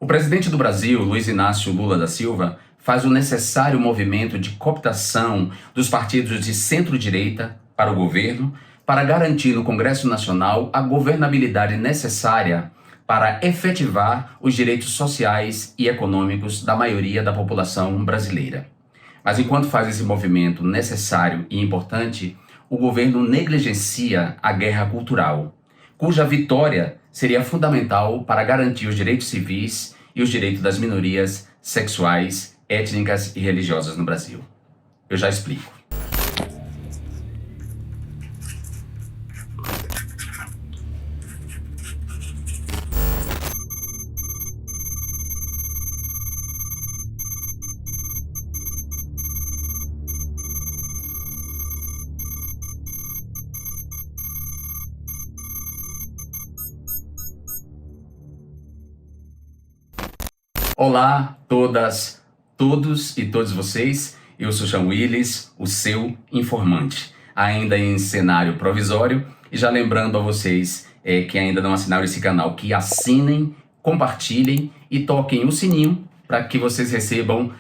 O presidente do Brasil, Luiz Inácio Lula da Silva, faz o necessário movimento de cooptação dos partidos de centro-direita para o governo para garantir no Congresso Nacional a governabilidade necessária para efetivar os direitos sociais e econômicos da maioria da população brasileira. Mas enquanto faz esse movimento necessário e importante, o governo negligencia a guerra cultural, cuja vitória seria fundamental para garantir os direitos civis e os direitos das minorias sexuais, étnicas e religiosas no Brasil. Eu já explico. Olá, todas, todos e todos vocês. Eu sou Jean Willis, o seu informante, ainda em cenário provisório. E já lembrando a vocês que ainda não assinaram esse canal, que assinem, compartilhem e toquem o sininho para que vocês recebam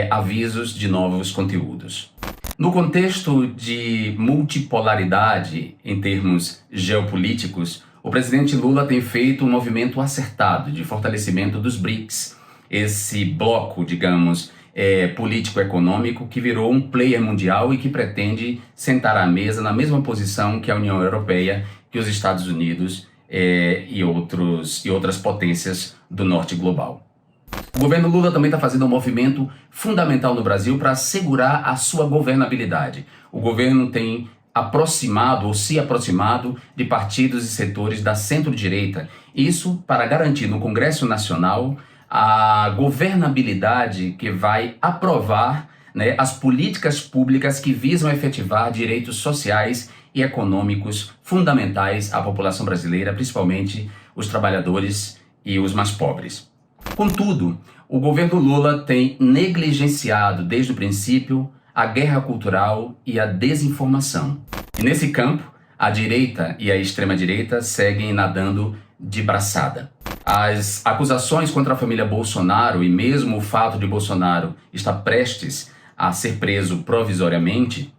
avisos de novos conteúdos. No contexto de multipolaridade em termos geopolíticos, o presidente Lula tem feito um movimento acertado de fortalecimento dos BRICS, esse bloco, digamos, político-econômico que virou um player mundial e que pretende sentar à mesa na mesma posição que a União Europeia, que os Estados Unidos e outras potências do norte global. O governo Lula também está fazendo um movimento fundamental no Brasil para assegurar a sua governabilidade. O governo tem aproximado ou se aproximado de partidos e setores da centro-direita, isso para garantir no Congresso Nacional a governabilidade que vai aprovar as políticas públicas que visam efetivar direitos sociais e econômicos fundamentais à população brasileira, principalmente os trabalhadores e os mais pobres. Contudo, o governo Lula tem negligenciado desde o princípio a guerra cultural e a desinformação. E nesse campo, a direita e a extrema-direita seguem nadando de braçada. As acusações contra a família Bolsonaro e mesmo o fato de Bolsonaro estar prestes a ser preso provisoriamente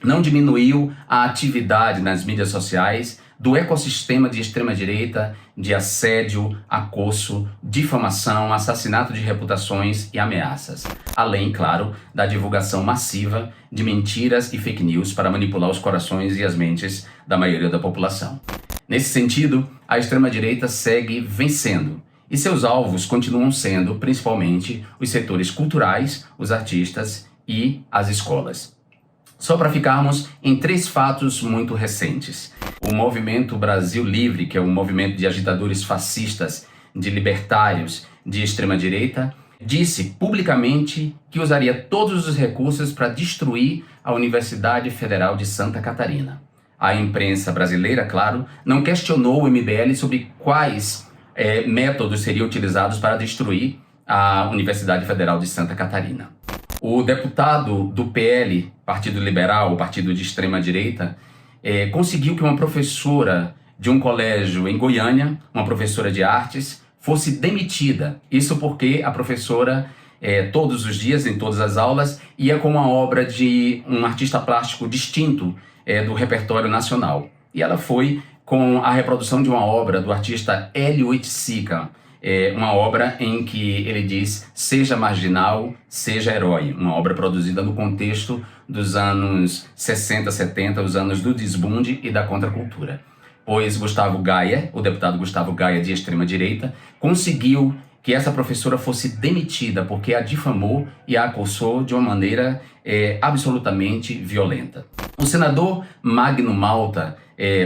não diminuiu a atividade nas mídias sociais do ecossistema de extrema-direita de assédio, acosso, difamação, assassinato de reputações e ameaças. Além, claro, da divulgação massiva de mentiras e fake news para manipular os corações e as mentes da maioria da população. Nesse sentido, a extrema-direita segue vencendo e seus alvos continuam sendo, principalmente, os setores culturais, os artistas e as escolas. Só para ficarmos em 3 fatos muito recentes. O movimento Brasil Livre, que é um movimento de agitadores fascistas, de libertários, de extrema-direita, disse publicamente que usaria todos os recursos para destruir a Universidade Federal de Santa Catarina. A imprensa brasileira, claro, não questionou o MBL sobre quais métodos seriam utilizados para destruir a Universidade Federal de Santa Catarina. O deputado do PL, Partido Liberal, partido de extrema-direita, conseguiu que uma professora de um colégio em Goiânia, uma professora de artes, fosse demitida. Isso porque a professora, todos os dias, em todas as aulas, ia com uma obra de um artista plástico distinto do repertório nacional. E ela foi com a reprodução de uma obra do artista Hélio Oiticica, uma obra em que ele diz: seja marginal, seja herói. Uma obra produzida no contexto dos anos 60, 70, os anos do desbunde e da contracultura. Pois Gustavo Gaia, o deputado Gustavo Gaia de extrema-direita, conseguiu que essa professora fosse demitida porque a difamou e a acossou de uma maneira absolutamente violenta. O senador Magno Malta,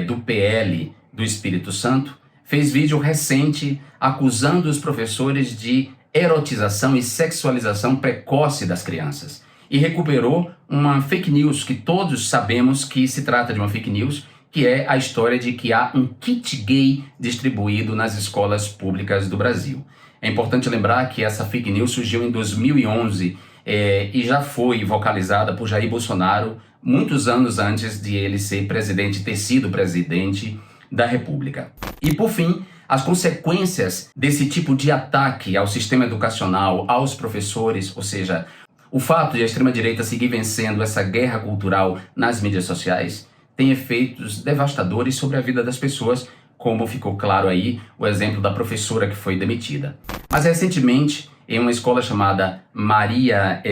do PL do Espírito Santo, fez vídeo recente acusando os professores de erotização e sexualização precoce das crianças e recuperou uma fake news que todos sabemos que se trata de uma fake news, que é a história de que há um kit gay distribuído nas escolas públicas do Brasil. É importante lembrar que essa fake news surgiu em 2011 e já foi vocalizada por Jair Bolsonaro muitos anos antes de ele ser presidente, ter sido presidente da República. E por fim, As consequências desse tipo de ataque ao sistema educacional, aos professores, ou seja, o fato de a extrema-direita seguir vencendo essa guerra cultural nas mídias sociais tem efeitos devastadores sobre a vida das pessoas, como ficou claro aí o exemplo da professora que foi demitida. Mas recentemente, em uma escola chamada Maria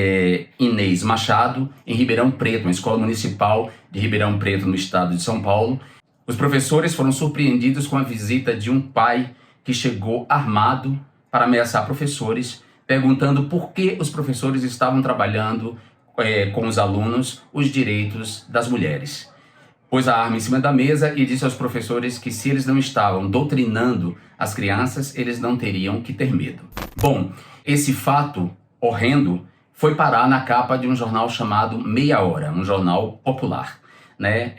Inês Machado, em Ribeirão Preto, uma escola municipal de Ribeirão Preto, no estado de São Paulo, os professores foram surpreendidos com a visita de um pai que chegou armado para ameaçar professores, perguntando por que os professores estavam trabalhando com os alunos os direitos das mulheres. Pôs a arma em cima da mesa e disse aos professores que se eles não estavam doutrinando as crianças, eles não teriam que ter medo. Bom, esse fato horrendo foi parar na capa de um jornal chamado Meia Hora, um jornal popular, né?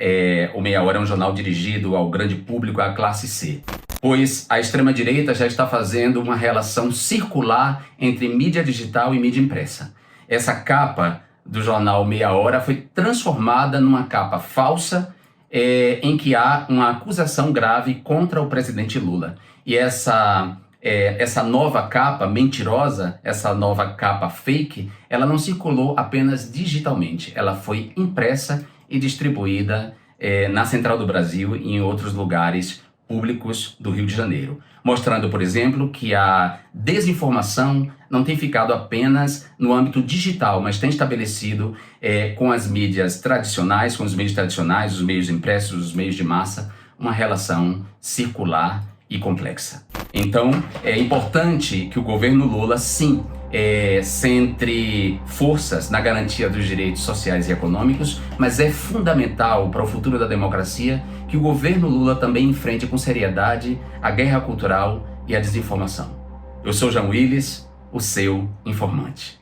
O Meia Hora é um jornal dirigido ao grande público, à classe C. Pois a extrema-direita já está fazendo uma relação circular entre mídia digital e mídia impressa. Essa capa do jornal Meia Hora foi transformada numa capa falsa, em que há uma acusação grave contra o presidente Lula. E essa nova capa mentirosa, essa nova capa fake, ela não circulou apenas digitalmente, ela foi impressa e distribuída na Central do Brasil e em outros lugares públicos do Rio de Janeiro, mostrando, por exemplo, que a desinformação não tem ficado apenas no âmbito digital, mas tem estabelecido com as mídias tradicionais, com os meios tradicionais, os meios impressos, os meios de massa, uma relação circular e complexa. Então, é importante que o governo Lula, sim, centre forças na garantia dos direitos sociais e econômicos, mas é fundamental para o futuro da democracia que o governo Lula também enfrente com seriedade a guerra cultural e a desinformação. Eu sou Jean Willis, o seu informante.